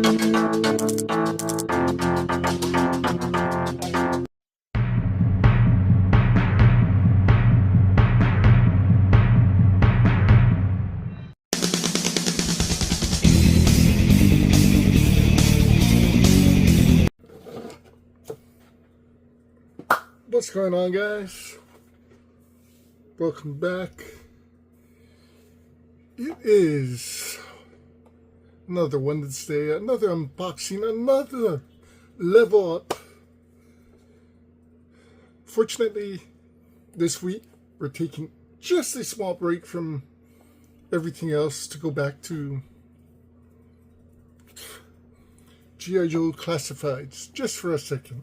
What's going on, guys? Welcome back. It is another Wednesday, another unboxing, another level up. Fortunately, this week we're taking just a small break from everything else to go back to G.I. Joe Classifieds just for a second.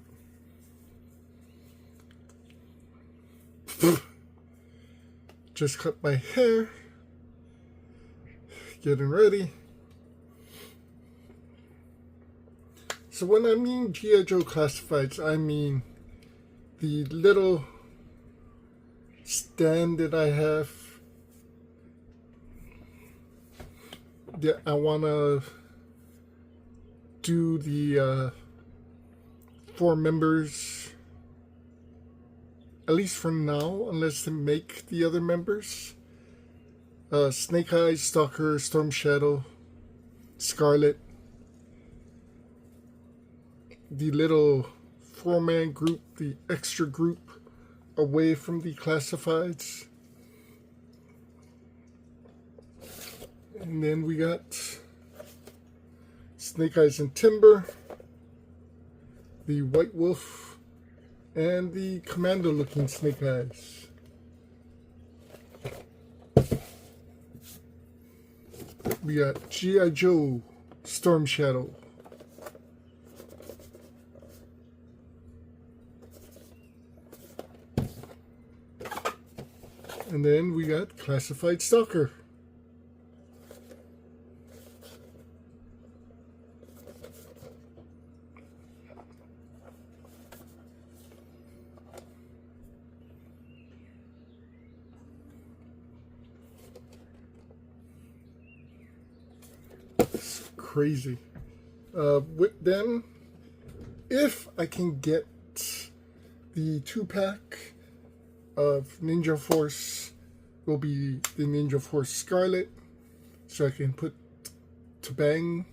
Just cut my hair, getting ready. So when I mean G.I. Joe Classifieds, I mean the little stand that I have that I want to do the 4 members, at least for now, unless they make the other members. Snake Eyes, Stalker, Storm Shadow, Scarlet. The little 4-man group, the extra group away from the classifieds. And then we got Snake Eyes and Timber, the White Wolf, and the commando looking Snake Eyes. We got G.I. Joe Storm Shadow. And then we got Classified Stalker. It's crazy. With them, if I can get the 2-pack of Ninja Force, will be the Ninja Force Scarlet, so I can put T-Bang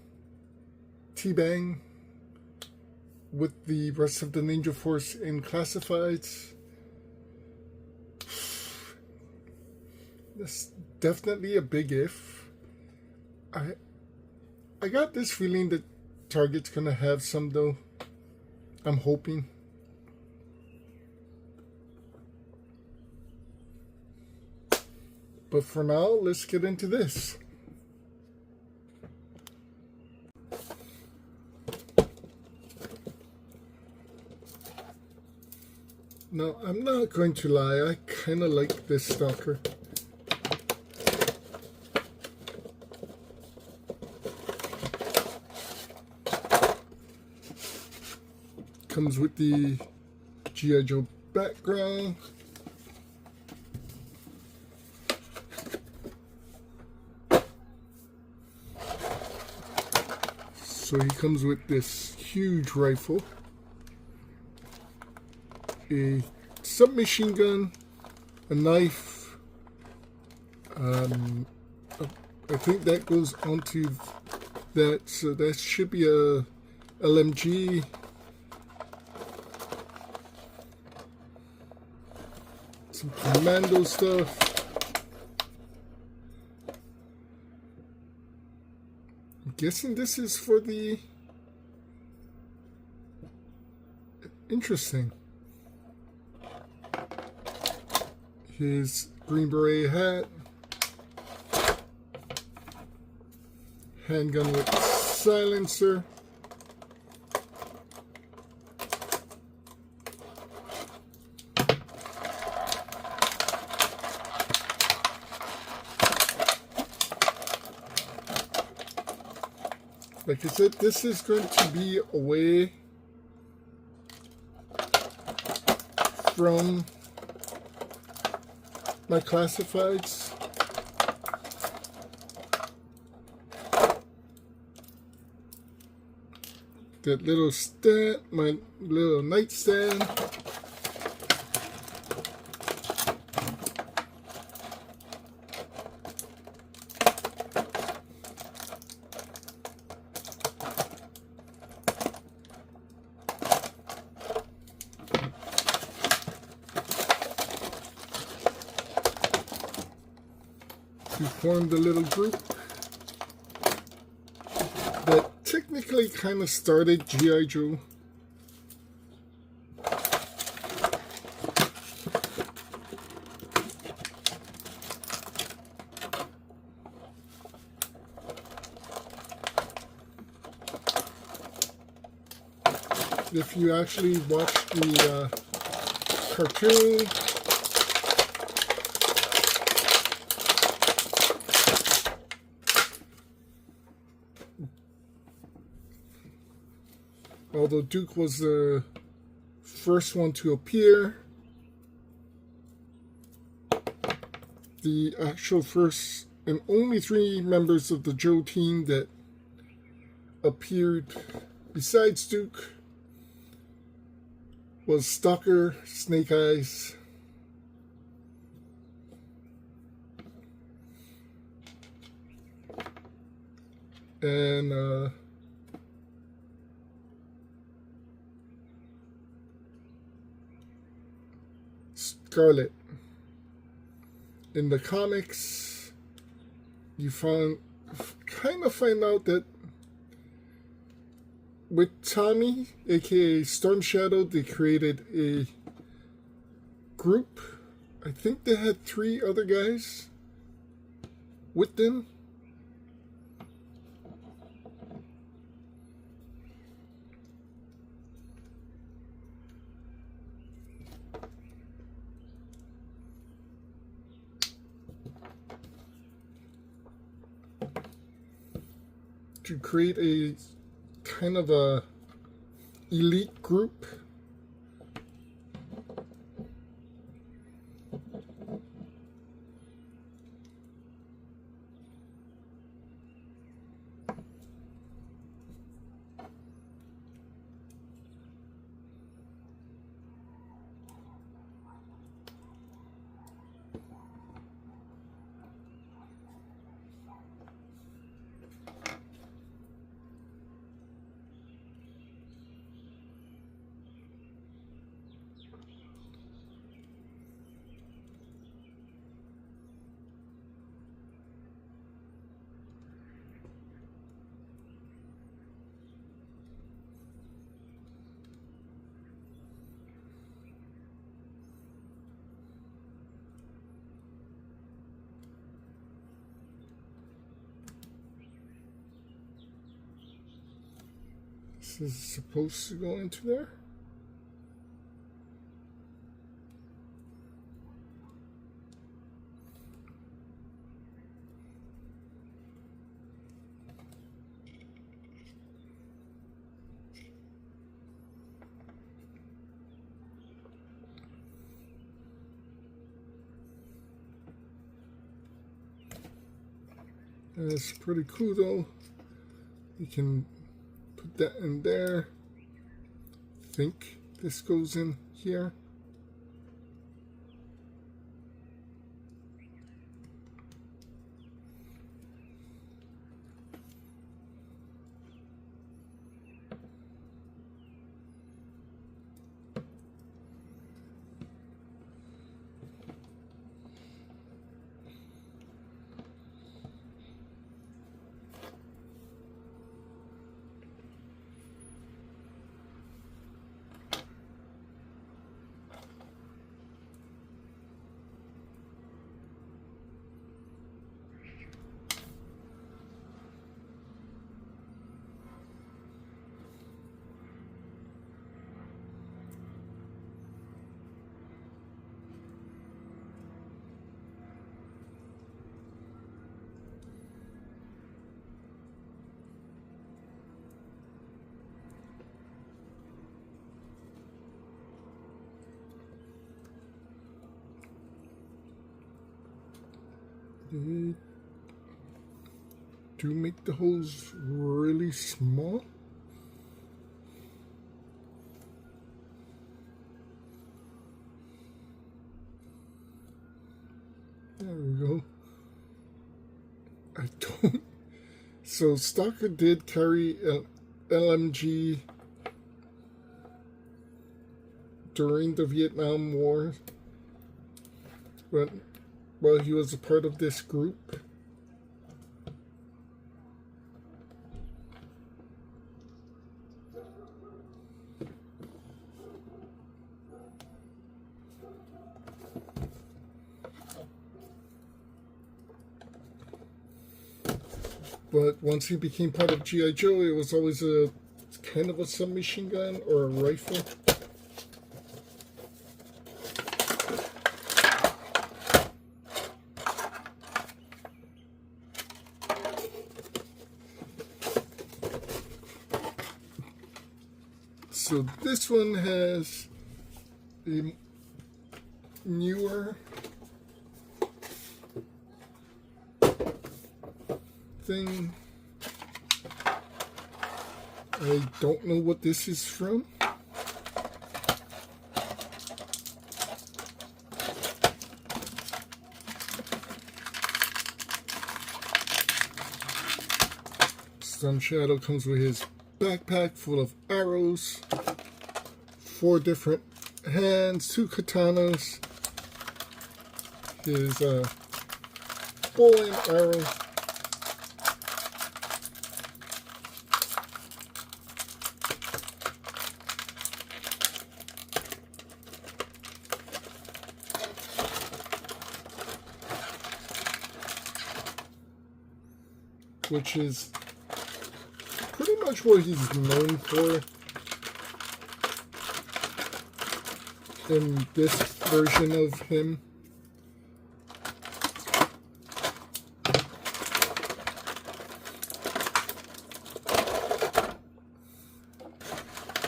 with the rest of the Ninja Force in Classifieds. That's definitely a big if. I got this feeling that Target's gonna have some though. I'm hoping. But for now, let's get into this. Now, I'm not going to lie, I kind of like this Stalker. Comes with the G.I. Joe background. So he comes with this huge rifle, a submachine gun, a knife. I think that goes onto that, so that should be a LMG. Some commando stuff. I'm guessing this is for the... Interesting. His Green Beret hat. Handgun with silencer. Like I said, this is going to be away from my classifieds. that little stand, my little nightstand. To form the little group that technically kind of started G.I. Joe. If you actually watch the cartoon, although Duke was the first one to appear, the actual first and only 3 members of the Joe team that appeared besides Duke was Stalker, Snake Eyes, and Scarlet. In the comics, you kind of find out that with Tommy, aka Storm Shadow, they created a group. I think they had 3 other guys with them. To create a kind of a elite group. This is supposed to go into there. It's pretty cool though. You can put that in there. I think this goes in here. They do make the holes really small. So Stalker did carry an LMG during the Vietnam War while he was a part of this group. But once he became part of G.I. Joe, it was always a kind of a submachine gun or a rifle. So this one has a newer thing. I don't know what this is from. Sun Shadow comes with his backpack full of arrows, 4 different hands, 2 katanas, his bow and arrow, which is pretty much what he's known for in this version of him.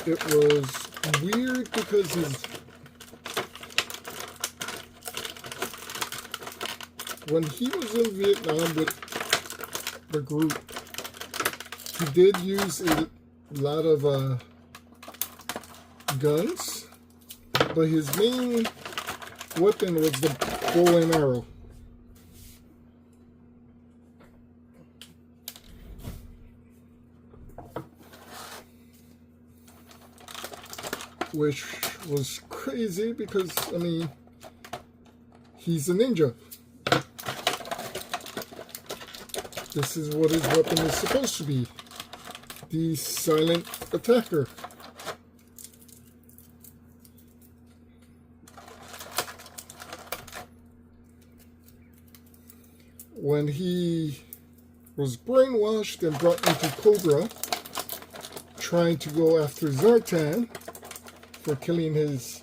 It was weird because when he was in Vietnam with the group, he did use a lot of guns, but his main weapon was the bow and arrow. Which was crazy because, I mean, he's a ninja. This is what his weapon is supposed to be. The silent attacker. When he was brainwashed and brought into Cobra, trying to go after Zartan for killing his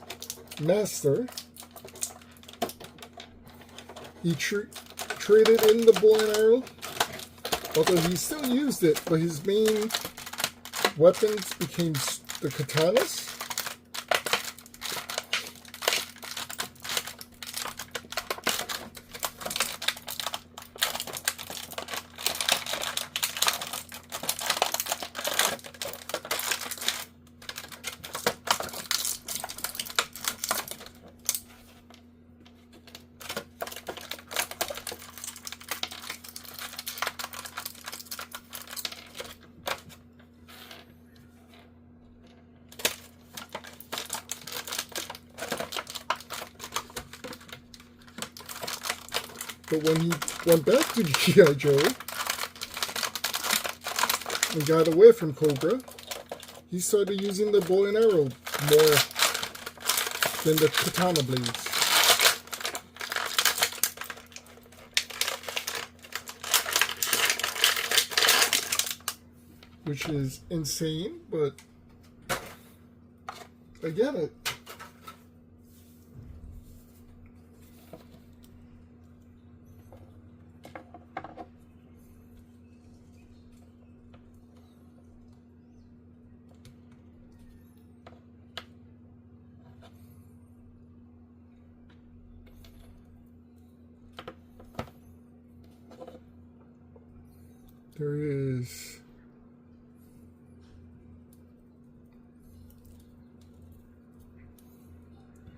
master, he traded in the bow and arrow, although he still used it, but his main weapons became the katanas. But when he went back to G.I. Joe and got away from Cobra, he started using the bow and arrow more than the katana blades. Which is insane, but I get it. There is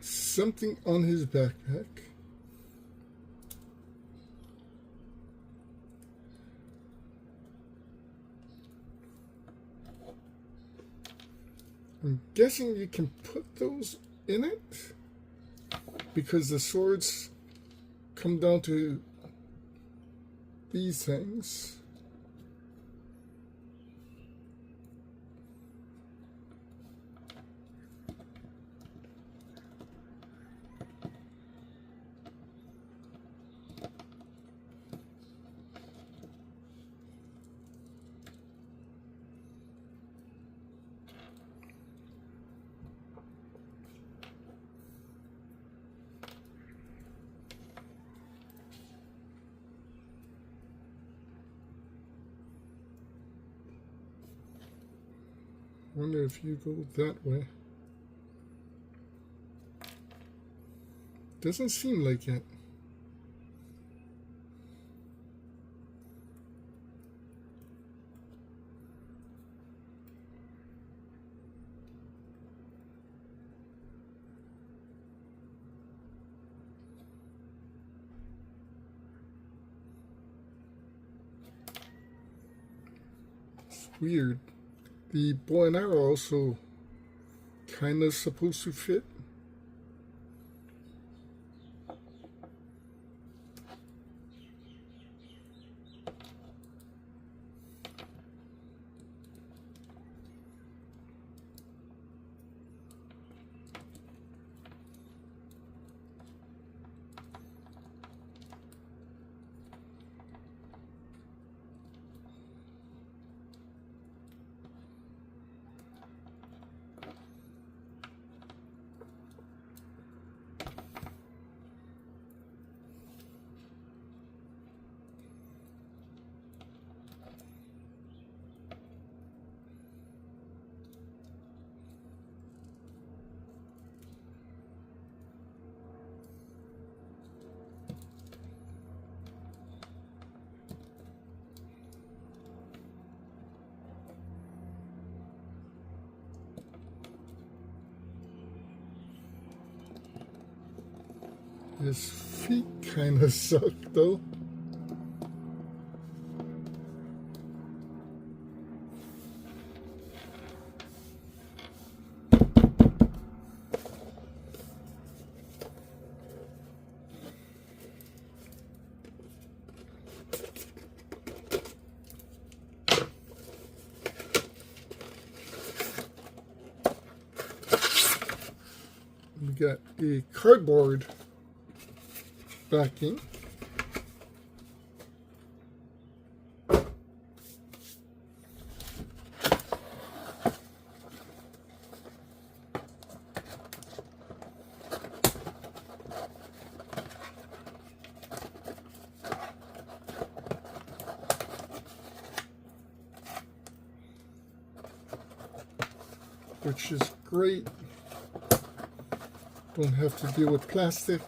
something on his backpack. I'm guessing you can put those in it because the swords come down to these things. Wonder if you go that way. Doesn't seem like it. It's weird. The bow and arrow also kind of supposed to fit. His feet kind of suck though. We got a cardboard backing. Which is great. Don't have to deal with plastic.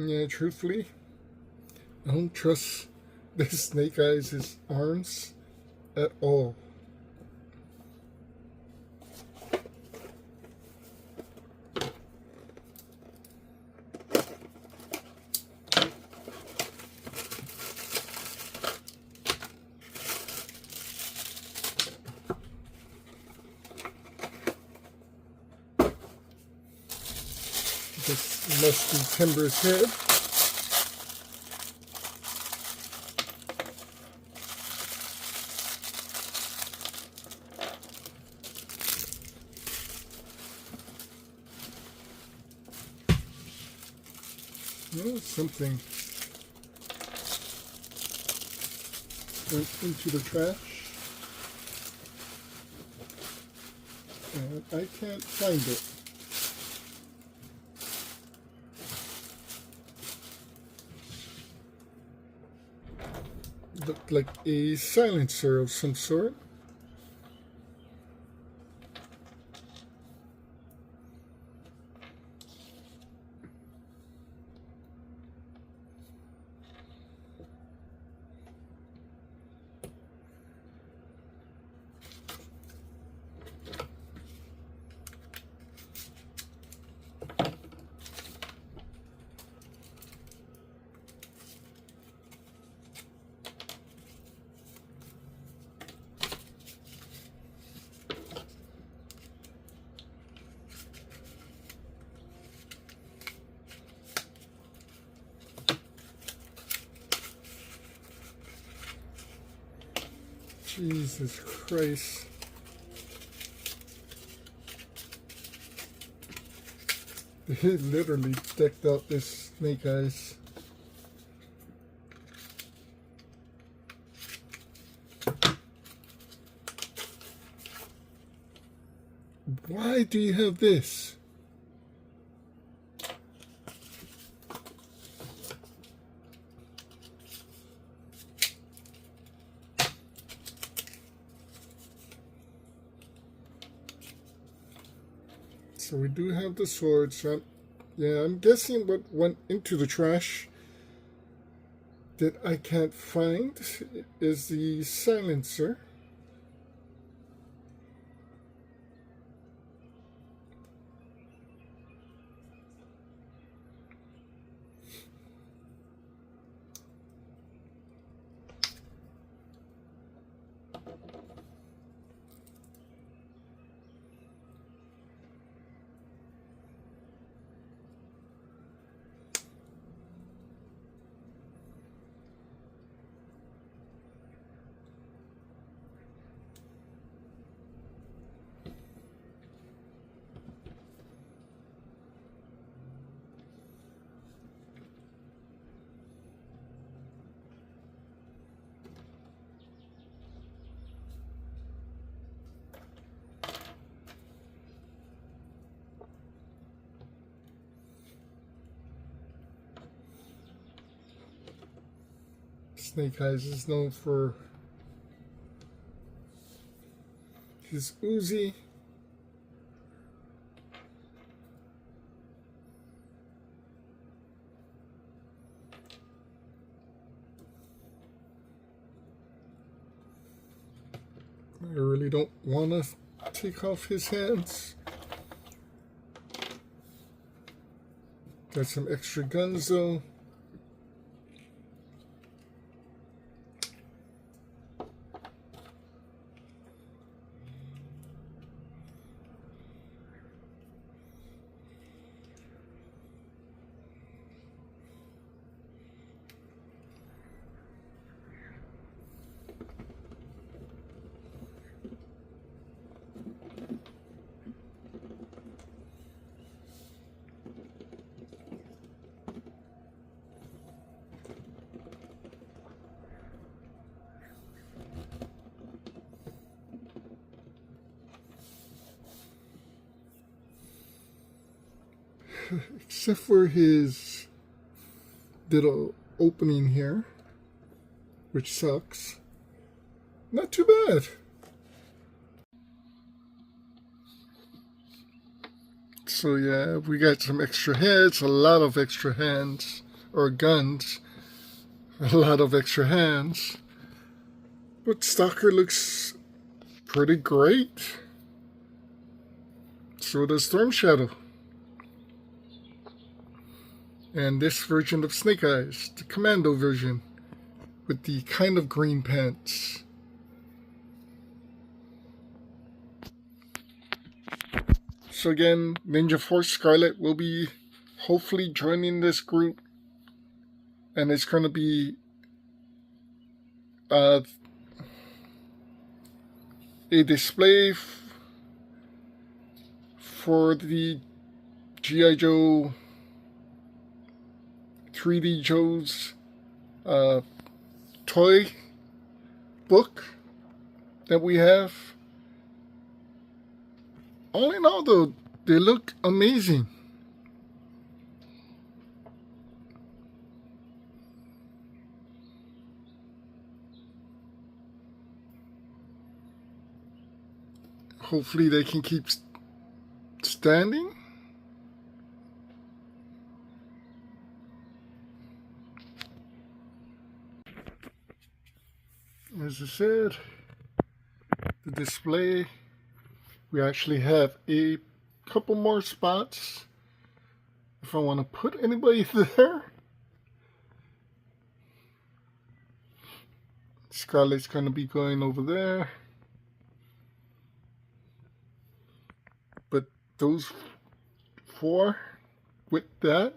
Yeah, truthfully, I don't trust this Snake Eyes' arms at all. This must be Timber's head. Oh, something went into the trash, and I can't find it. Looked like a silencer of some sort. Jesus Christ. They literally decked out this Snake Eyes. Why do you have this? So we do have the sword. So yeah, I'm guessing what went into the trash that I can't find is the silencer. Snake Eyes is known for his Uzi. I really don't want to take off his hands. Got some extra guns though. Except for his little opening here, which sucks. Not too bad. So yeah, we got some extra heads, a lot of extra hands. or guns, a lot of extra hands. But Stalker looks pretty great. So does Storm Shadow. And this version of Snake Eyes, the Commando version, with the kind of green pants. So again, Ninja Force Scarlet will be hopefully joining this group, and it's going to be a display for the G.I. Joe 3D Joe's toy book that we have. All in all though, they look amazing. Hopefully they can keep standing. As I said, the display, we actually have a couple more spots if I want to put anybody there. Scarlet's going to be going over there. But those four with that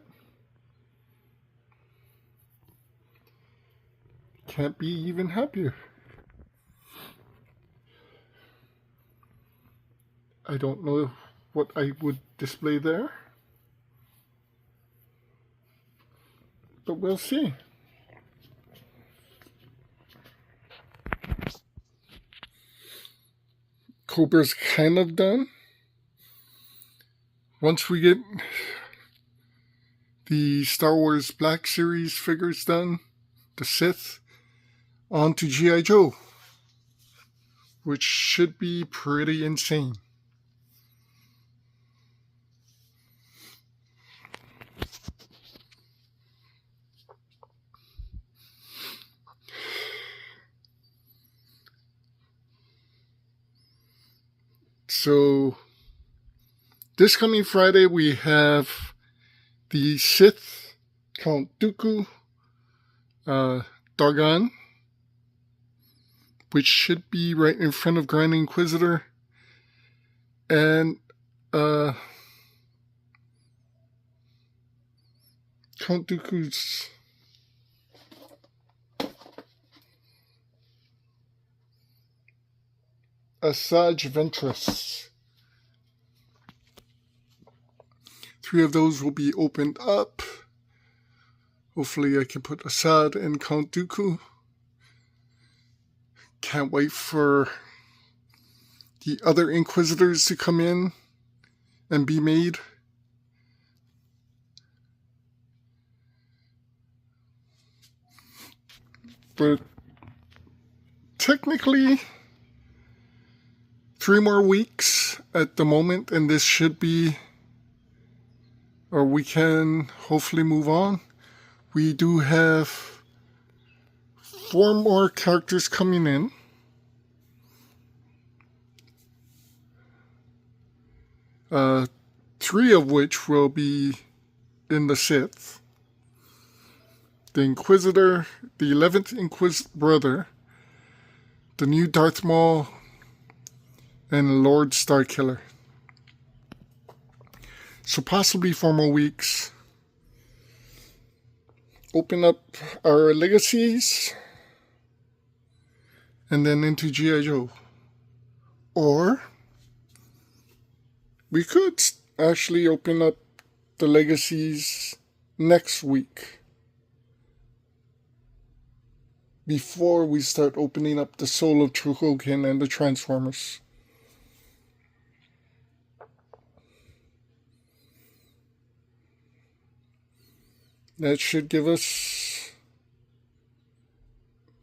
can't be even happier. I don't know what I would display there, but we'll see. Cobra's kind of done. Once we get the Star Wars Black Series figures done, the Sith, on to G.I. Joe, which should be pretty insane. So, this coming Friday we have the Sith, Count Dooku, Doggone, which should be right in front of Grand Inquisitor, and Count Dooku's Asajj Ventress. 3 of those will be opened up. Hopefully I can put Assad and Count Dooku. Can't wait for the other Inquisitors to come in and be made. But technically 3 more weeks at the moment, and this should be, or we can hopefully move on. We do have 4 more characters coming in. Three of which will be in the Sith. The Inquisitor, the 11th brother, the new Darth Maul, and Lord Starkiller. So possibly 4 more weeks. Open up our legacies, and then into G.I. Joe. Or we could actually open up the legacies next week, before we start opening up the Soul of True Hogan and the Transformers. That should give us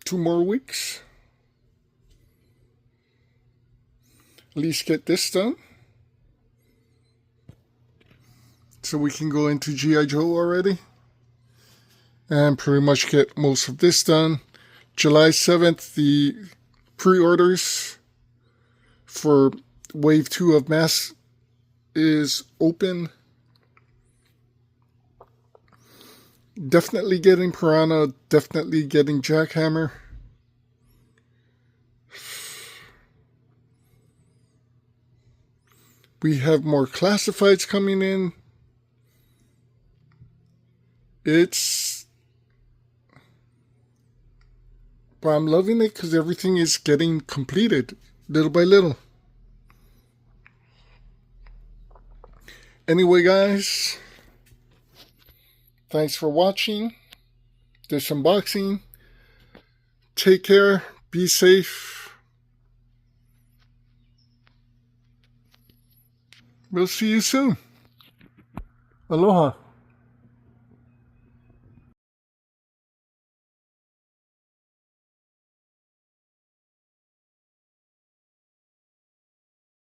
2 more weeks. At least get this done, so we can go into G.I. Joe already. and pretty much get most of this done. July 7th, the pre-orders for Wave 2 of masks is open. Definitely getting Piranha, definitely getting Jackhammer. We have more classifieds coming in. But I'm loving it because everything is getting completed little by little. Anyway, guys, thanks for watching this unboxing. Take care. Be safe. We'll see you soon. Aloha.